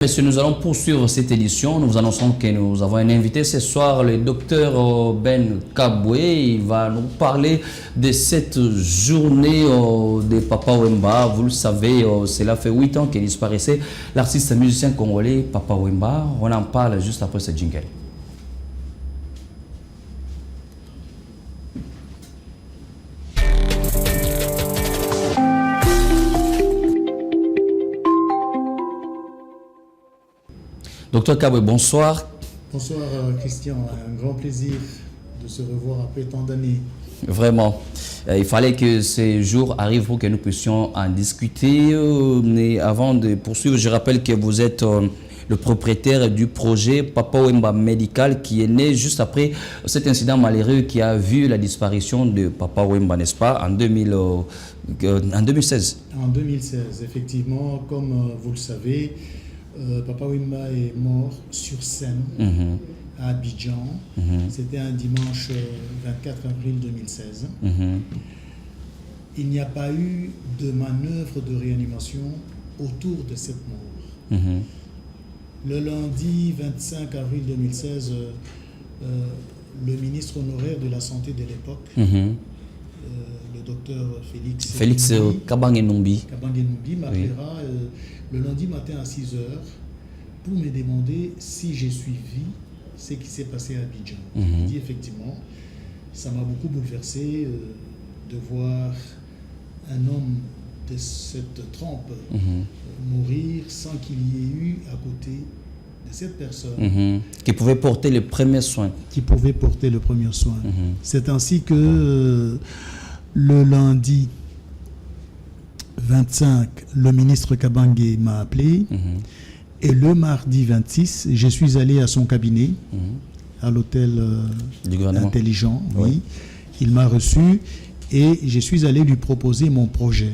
Messieurs, nous allons poursuivre cette édition. Nous annonçons que nous avons un invité ce soir, le docteur Ben Kaboué. Il va nous parler de cette journée de Papa Wemba. Vous le savez, cela fait 8 ans qu'il disparaissait. L'artiste musicien congolais Papa Wemba. On en parle juste après ce jingle. Docteur Kaboué, bonsoir. Bonsoir Christian, un grand plaisir de se revoir après tant d'années. Vraiment, il fallait que ces jours arrivent pour que nous puissions en discuter. Mais avant de poursuivre, je rappelle que vous êtes le propriétaire du projet Papa Wemba Medical qui est né juste après cet incident malheureux qui a vu la disparition de Papa Wemba, n'est-ce pas, en 2016. En 2016, effectivement, comme vous le savez, Papa Wemba est mort sur scène à Abidjan. C'était un dimanche 24 avril 2016. Il n'y a pas eu de manœuvre de réanimation autour de cette mort. Le lundi 25 avril 2016, le ministre honoraire de la Santé de l'époque, le docteur Félix Kabange-Numbi m'appellera le lundi matin à 6 h pour me demander si j'ai suivi ce qui s'est passé à Abidjan. Je lui dis effectivement, ça m'a beaucoup bouleversé de voir un homme de cette trempe mourir sans qu'il y ait eu à côté de cette personne qui pouvait porter les premiers soins. C'est ainsi que le lundi 25, le ministre Kabange m'a appelé et le mardi 26, je suis allé à son cabinet, à l'hôtel Intelligent. Oui. Il m'a reçu et je suis allé lui proposer mon projet.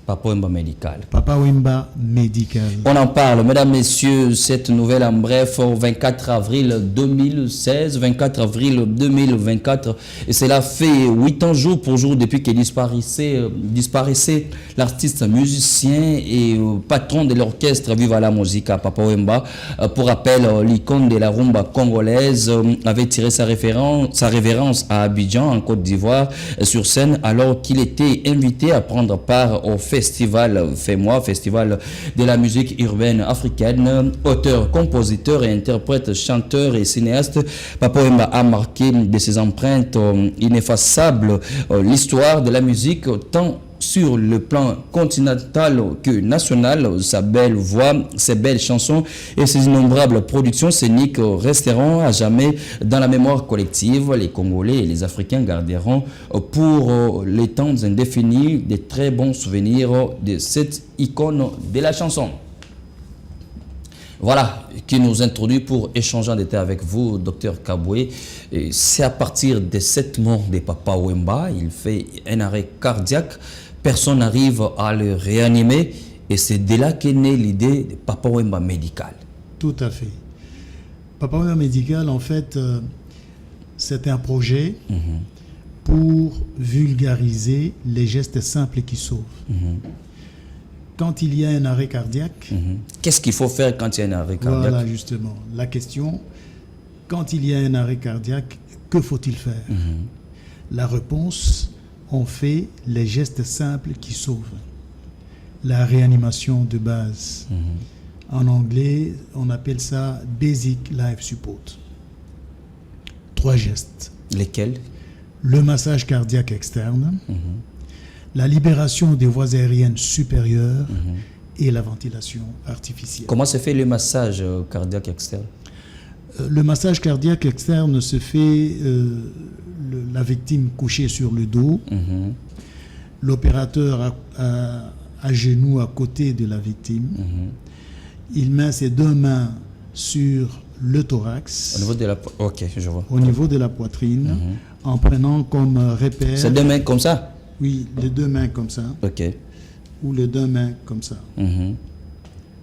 Papa Wemba Medical. Papa Wemba Medical. On en parle, mesdames, messieurs, cette nouvelle en bref, 24 avril 2016, 24 avril 2024, et cela fait 8 ans jour pour jour depuis qu'il disparaissait l'artiste musicien et patron de l'orchestre Viva la Musica, Papa Wemba. Pour rappel, l'icône de la rumba congolaise avait tiré sa révérence à Abidjan, en Côte d'Ivoire, sur scène, alors qu'il était invité à prendre part au festival FEMOA, festival de la musique urbaine africaine. Auteur, compositeur et interprète, chanteur et cinéaste, Papa Wemba a marqué de ses empreintes ineffaçables l'histoire de la musique, tant sur le plan continental que national. Sa belle voix, ses belles chansons et ses innombrables productions scéniques resteront à jamais dans la mémoire collective. Les Congolais et les Africains garderont pour les temps indéfinis de très bons souvenirs de cette icône de la chanson. Voilà, qui nous introduit pour échanger en détail avec vous, docteur Kaboué. C'est à partir de cette mort de Papa Wemba, il fait un arrêt cardiaque. Personne n'arrive à le réanimer et c'est de là qu'est née l'idée de Papa Wemba Medical. Tout à fait. Papa Wemba Medical, en fait, c'est un projet pour vulgariser les gestes simples qui sauvent. Quand il y a un arrêt cardiaque... Qu'est-ce qu'il faut faire quand il y a un arrêt cardiaque? Voilà, justement. La question, quand il y a un arrêt cardiaque, que faut-il faire? La réponse... on fait les gestes simples qui sauvent. La réanimation de base. En anglais, on appelle ça Basic Life Support. 3 gestes. Lesquels? Le massage cardiaque externe, la libération des voies aériennes supérieures et la ventilation artificielle. Comment se fait le massage cardiaque externe? Le massage cardiaque externe se fait la victime couchée sur le dos, l'opérateur à genoux à côté de la victime. Il met ses 2 mains sur le thorax, au niveau de la, je vois. Au niveau de la poitrine, en prenant comme repère... C'est 2 mains comme ça? Oui, les 2 mains comme ça. Ou les 2 mains comme ça.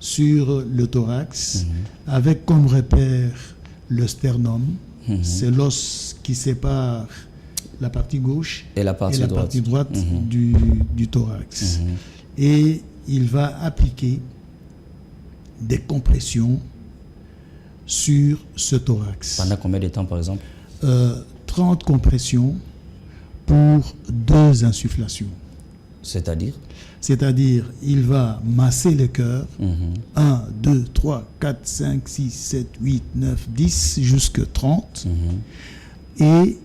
Sur le thorax, avec comme repère le sternum. C'est l'os qui sépare la partie gauche et la partie droite du thorax. Et il va appliquer des compressions sur ce thorax. Pendant combien de temps, par exemple? 30 compressions pour 2 insufflations. C'est-à-dire? C'est-à-dire, il va masser le cœur, 1, 2, 3, 4, 5, 6, 7, 8, 9, 10, jusque 30. Et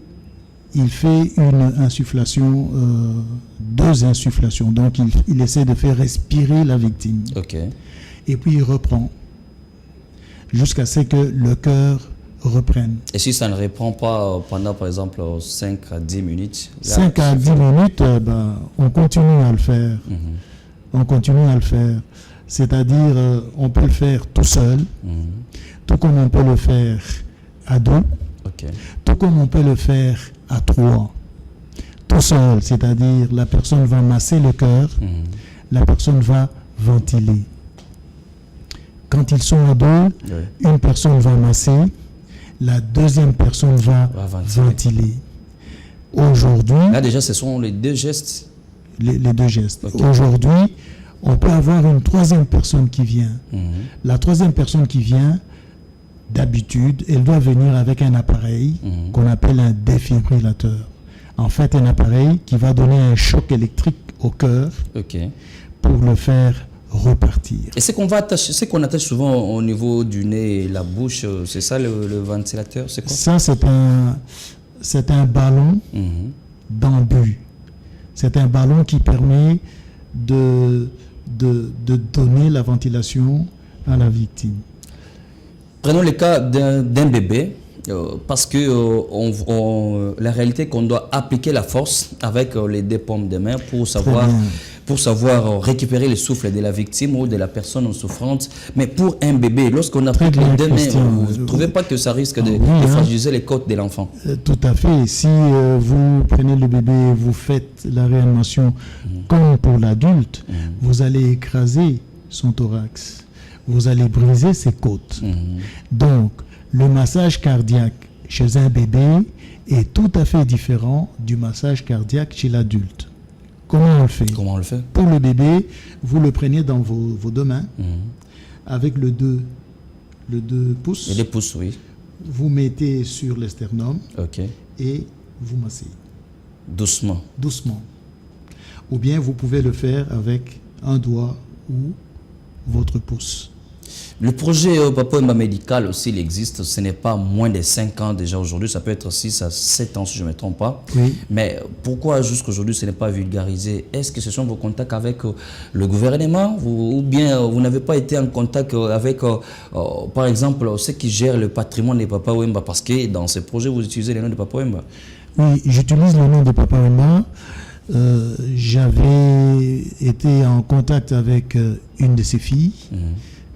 il fait une insufflation, 2 insufflations. Donc, il essaie de faire respirer la victime. Ok. Et puis, il reprend jusqu'à ce que le cœur reprenne. Et si ça ne reprend pas pendant, par exemple, 5 à 10 minutes? Là, 5 à 10 minutes, on continue à le faire. On continue à le faire. C'est-à-dire, on peut le faire tout seul, tout comme on peut le faire à 2, tout comme on peut le faire à 3. Tout seul, c'est-à-dire, la personne va masser le cœur, la personne va ventiler. Quand ils sont à 2, une personne va masser, la deuxième personne va ventiler. Aujourd'hui... Là, déjà, ce sont les 2 gestes. Les 2 gestes. Aujourd'hui, on peut avoir une 3e personne qui vient. La 3e personne qui vient, d'habitude, elle doit venir avec un appareil qu'on appelle un défibrillateur. En fait, un appareil qui va donner un choc électrique au cœur pour le faire repartir. Et ce qu'on attache souvent au niveau du nez et la bouche, c'est ça le ventilateur, c'est quoi? Ça, c'est un ballon d'embu. C'est un ballon qui permet de donner la ventilation à la victime. Prenons le cas d'un bébé, parce que la réalité est qu'on doit appliquer la force avec les 2 paumes de main pour savoir récupérer le souffle de la victime ou de la personne souffrante. Mais pour un bébé, lorsqu'on applique les 2 mains, vous ne trouvez pas que ça risque de fragiliser les côtes de l'enfant? Tout à fait. Si vous prenez le bébé, vous faites la réanimation comme pour l'adulte, vous allez écraser son thorax. Vous allez briser ses côtes. Donc, le massage cardiaque chez un bébé est tout à fait différent du massage cardiaque chez l'adulte. Comment on le fait? Pour le bébé, vous le prenez dans vos 2 mains, avec le 2 pouces. Les 2 pouces, oui. Vous mettez sur le sternum et vous massez. Doucement. Doucement. Ou bien vous pouvez le faire avec un doigt ou votre pouce. Le projet Papa Wemba médical aussi, il existe. Ce n'est pas moins de 5 ans déjà aujourd'hui. Ça peut être 6 à 7 ans si je ne me trompe pas. Oui. Mais pourquoi jusqu'à aujourd'hui ce n'est pas vulgarisé? Est-ce que ce sont vos contacts avec le gouvernement ou bien vous n'avez pas été en contact avec, par exemple, ceux qui gèrent le patrimoine de Papa Wemba? Parce que dans ce projet, vous utilisez le nom de Papa Wemba. Oui, j'utilise le nom de Papa Wemba. J'avais été en contact avec une de ses filles.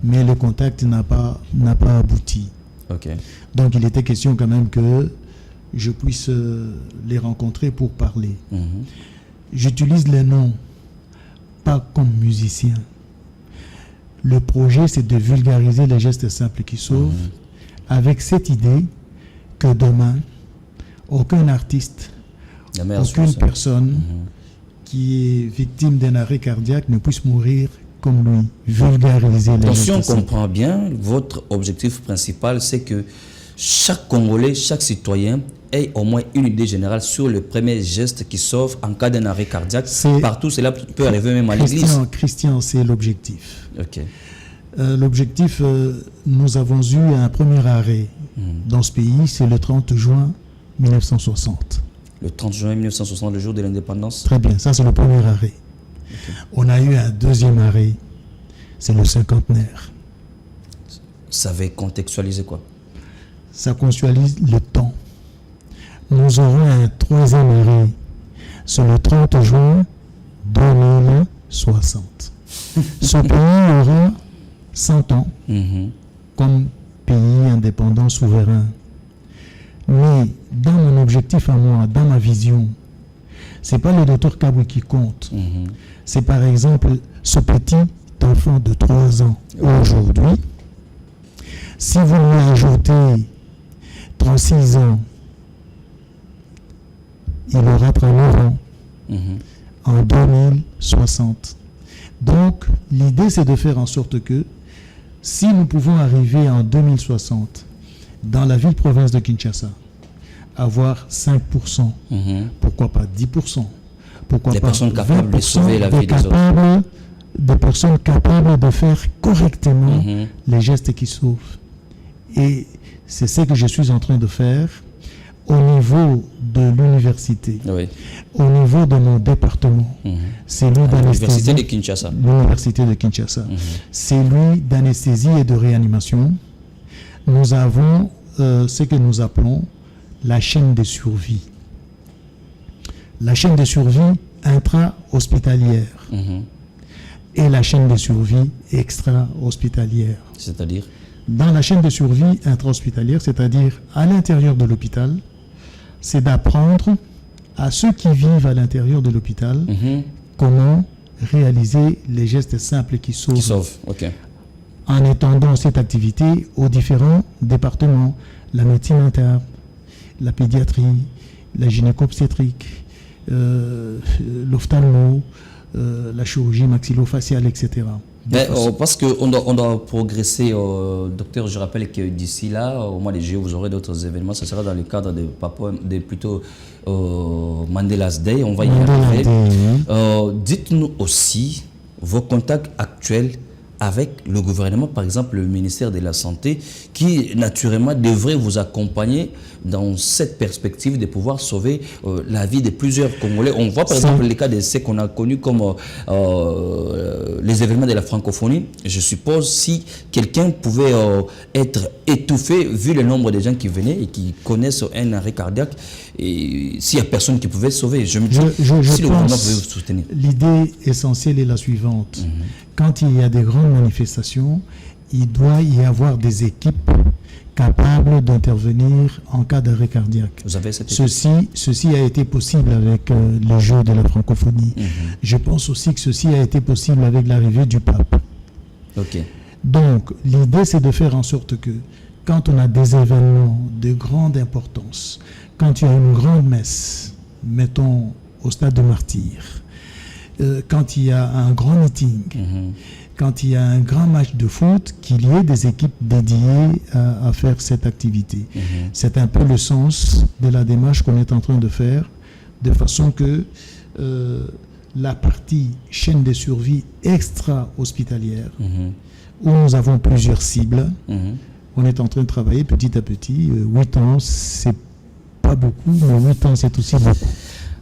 Mais le contact n'a pas abouti. Donc il était question quand même que je puisse les rencontrer pour parler. J'utilise les noms pas comme musicien. Le projet, c'est de vulgariser les gestes simples qui sauvent, avec cette idée que demain, aucun artiste, aucune personne qui est victime d'un arrêt cardiaque ne puisse mourir comme lui, vulgariser les gestes. Si on comprend bien, votre objectif principal, c'est que chaque Congolais, chaque citoyen ait au moins une idée générale sur le premier geste qui sauve en cas d'un arrêt cardiaque. Partout, cela peut arriver même à l'église. Christian, c'est l'objectif. L'objectif, nous avons eu un premier arrêt dans ce pays, c'est le 30 juin 1960. Le 30 juin 1960, le jour de l'indépendance? Très bien, ça c'est le premier arrêt. On a eu un 2e arrêt, c'est le 50aire. Ça va contextualiser quoi? Ça contextualise le temps. Nous aurons un 3e arrêt, c'est le 30 juin 2060. Ce pays aura 100 ans comme pays indépendant souverain. Mais dans mon objectif à moi, dans ma vision, c'est pas le docteur Kabwe qui compte. C'est par exemple ce petit enfant de 3 ans aujourd'hui. Si vous lui ajoutez 36 ans, il aura 39 ans en 2060. Donc, l'idée, c'est de faire en sorte que Si nous pouvons arriver en 2060, dans la ville-province de Kinshasa, avoir 5%, pourquoi pas 10%, pourquoi des pas personnes capables de sauver la vie des autres. Des personnes capables de faire correctement les gestes qui sauvent. Et c'est ce que je suis en train de faire au niveau de l'université, au niveau de mon département. C'est lui l'université de Kinshasa. L'université de Kinshasa. C'est lui d'anesthésie et de réanimation. Nous avons ce que nous appelons la chaîne de survie. La chaîne de survie intra-hospitalière et la chaîne de survie extra-hospitalière. C'est-à-dire? Dans la chaîne de survie intra-hospitalière, c'est-à-dire à l'intérieur de l'hôpital, c'est d'apprendre à ceux qui vivent à l'intérieur de l'hôpital comment réaliser les gestes simples qui sauvent. En étendant cette activité aux différents départements, la médecine interne, la pédiatrie, la gynéco-obstétrique, l'ophtalmo, la chirurgie maxillofaciale, etc. Parce qu'on doit progresser, docteur. Je rappelle que d'ici là, au mois de juillet, vous aurez d'autres événements. Ce sera dans le cadre de plutôt Mandela's Day. On va y arriver. Dites-nous aussi vos contacts actuels avec le gouvernement, par exemple le ministère de la Santé, qui naturellement devrait vous accompagner dans cette perspective de pouvoir sauver la vie de plusieurs Congolais. On voit par exemple les cas de ce qu'on a connus comme les événements de la francophonie. Je suppose si quelqu'un pouvait être étouffé, vu le nombre de gens qui venaient et qui connaissent un arrêt cardiaque, et s'il n'y a personne qui pouvait sauver, je me dis, si le gouvernement pouvait vous soutenir. L'idée essentielle est la suivante. Quand il y a des grandes manifestations, il doit y avoir des équipes capables d'intervenir en cas d'arrêt cardiaque. Vous avez cette ceci a été possible avec les Jeux de la francophonie. Je pense aussi que ceci a été possible avec l'arrivée du pape. Donc, l'idée, c'est de faire en sorte que quand on a des événements de grande importance, quand il y a une grande messe, mettons au stade de Martyrs, quand il y a un grand meeting, quand il y a un grand match de foot, qu'il y ait des équipes dédiées à faire cette activité. C'est un peu le sens de la démarche qu'on est en train de faire, de façon que la partie chaîne de survie extra-hospitalière, où nous avons plusieurs cibles, on est en train de travailler petit à petit. 8 ans, c'est pas beaucoup, mais 8 ans, c'est aussi beaucoup.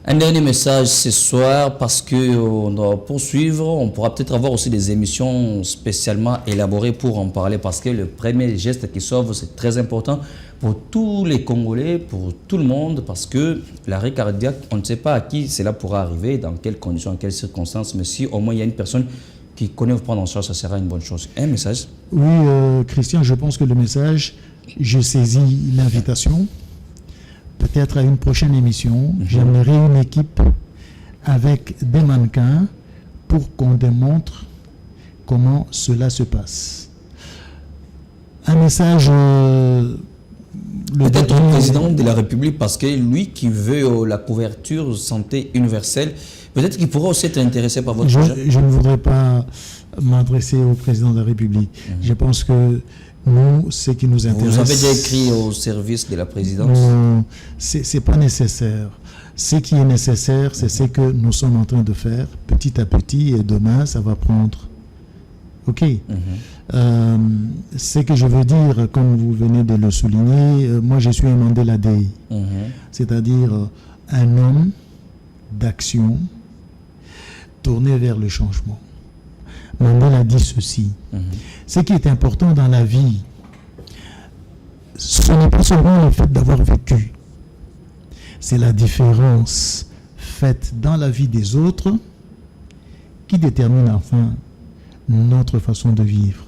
Un dernier message ce soir, parce qu'on doit poursuivre. On pourra peut-être avoir aussi des émissions spécialement élaborées pour en parler, parce que le premier geste qui sauve, c'est très important pour tous les Congolais, pour tout le monde, parce que l'arrêt cardiaque, on ne sait pas à qui cela pourra arriver, dans quelles conditions, en quelles circonstances, mais si au moins il y a une personne qui connaît vous prendre en charge, ça sera une bonne chose. Un message? Oui, Christian, je pense que le message, je saisis l'invitation. Peut-être à une prochaine émission, j'aimerais une équipe avec des mannequins pour qu'on démontre comment cela se passe. Un message... Peut-être le président de la République, parce que lui qui veut la couverture santé universelle, peut-être qu'il pourra aussi être intéressé par votre projet. Je ne voudrais pas m'adresser au président de la République. Je pense que nous, ce qui nous intéresse... Vous avez déjà écrit au service de la présidence? Non, ce n'est pas nécessaire. Ce qui est nécessaire, c'est ce que nous sommes en train de faire petit à petit, et demain, ça va prendre... OK. Ce que je veux dire, comme vous venez de le souligner, moi je suis un Mandela Day. C'est-à-dire un homme d'action tourné vers le changement. Mandela dit ceci. Ce qui est important dans la vie, ce n'est pas seulement le fait d'avoir vécu, c'est la différence faite dans la vie des autres qui détermine enfin notre façon de vivre.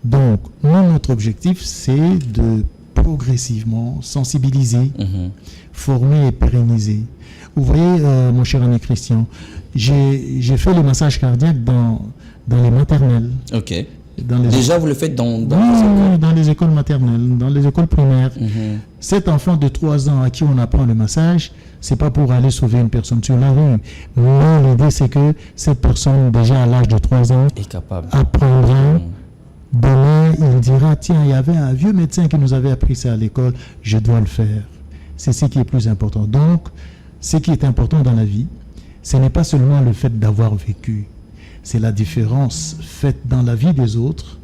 Donc, notre objectif, c'est de progressivement sensibiliser, former et pérenniser. Vous voyez, mon cher ami Christian, j'ai fait le massage cardiaque dans les maternelles. OK. Déjà, vous le faites dans les écoles? Dans les écoles maternelles, dans les écoles primaires. Cet enfant de 3 ans à qui on apprend le massage, c'est pas pour aller sauver une personne sur la rue. Non, l'idée, c'est que cette personne, déjà à l'âge de 3 ans, est capable, apprendra demain, il dira, tiens, il y avait un vieux médecin qui nous avait appris ça à l'école, je dois le faire. C'est ce qui est plus important. Donc, ce qui est important dans la vie, ce n'est pas seulement le fait d'avoir vécu, c'est la différence faite dans la vie des autres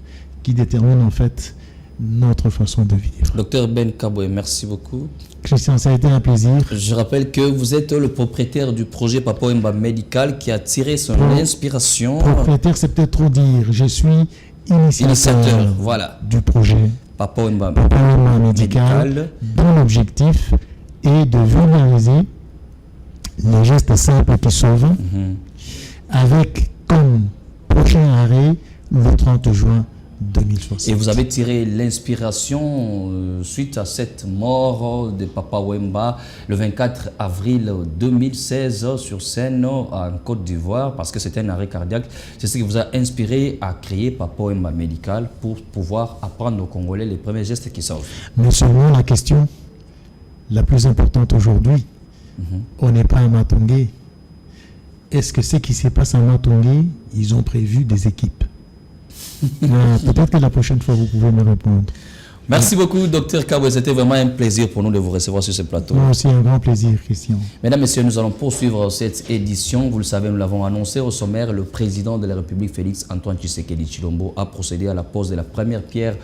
qui détermine en fait notre façon de vivre. Docteur Ben Kaboué, merci beaucoup. Christian, ça a été un plaisir. Je rappelle que vous êtes le propriétaire du projet Papa Wemba Médical qui a tiré son inspiration. Propriétaire, c'est peut-être trop dire. Je suis initiateur voilà, du projet Papa Wemba Médical, dont l'objectif est de vulgariser les gestes simples qui sauvent, avec comme prochain arrêt le 30 juin 2060. Et vous avez tiré l'inspiration suite à cette mort de Papa Wemba le 24 avril 2016 sur scène en Côte d'Ivoire, parce que c'était un arrêt cardiaque. C'est ce qui vous a inspiré à créer Papa Wemba Médical pour pouvoir apprendre aux Congolais les premiers gestes qui sauvent. Mais seulement la question la plus importante aujourd'hui, on n'est pas à Matongé. Est-ce que ce qui se passe à Matongé, ils ont prévu des équipes? Peut-être que la prochaine fois, vous pouvez me répondre. Merci beaucoup, Dr Kaboué. C'était vraiment un plaisir pour nous de vous recevoir sur ce plateau. Moi aussi, un grand plaisir, Christian. Mesdames, Messieurs, nous allons poursuivre cette édition. Vous le savez, nous l'avons annoncé au sommaire. Le président de la République, Félix Antoine Tshisekedi Tshilombo, a procédé à la pose de la première pierre